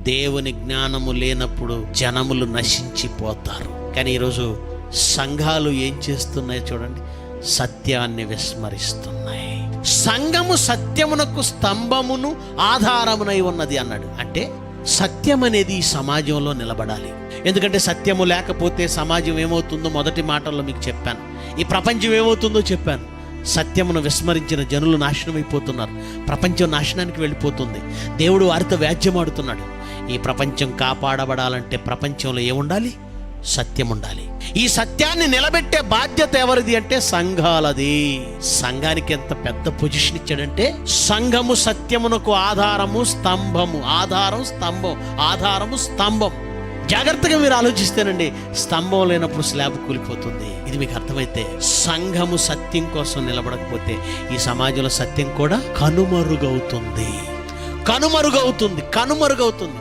దేవుని జ్ఞానము లేనప్పుడు జనములు నశించిపోతారు. కానీ ఈరోజు సంఘాలు ఏం చేస్తున్నాయి చూడండి, సత్యాన్ని విస్మరిస్తున్నాయి. సంఘము సత్యమునకు స్తంభమును ఆధారమునై ఉన్నది అన్నాడు. అంటే సత్యం అనేది ఈ సమాజంలో నిలబడాలి. ఎందుకంటే సత్యము లేకపోతే సమాజం ఏమవుతుందో మొదటి మాటల్లో మీకు చెప్పాను. ఈ ప్రపంచం ఏమవుతుందో చెప్పాను. సత్యమును విస్మరించిన జనులు నాశనం అయిపోతున్నారు. ప్రపంచం నాశనానికి వెళ్ళిపోతుంది. దేవుడు వారితో వ్యాజ్యమాడుతున్నాడు. ఈ ప్రపంచం కాపాడబడాలంటే ప్రపంచంలో ఏముండాలి? సత్యం ఉండాలి. ఈ సత్యాన్ని నిలబెట్టే బాధ్యత ఎవరిది అంటే సంఘాలది. సంఘానికి ఎంత పెద్ద పొజిషన్ ఇచ్చాడంటే, సంఘము సత్యమునకు ఆధారము స్తంభము. ఆధారం స్తంభం, ఆధారము స్తంభం. జాగ్రత్తగా మీరు ఆలోచిస్తేనండి, స్తంభం లేనప్పుడు స్లాబ్ కూలిపోతుంది. ఇది మీకు అర్థమైతే, సంఘము సత్యం కోసం నిలబడకపోతే ఈ సమాజంలో సత్యం కూడా కనుమరుగవుతుంది.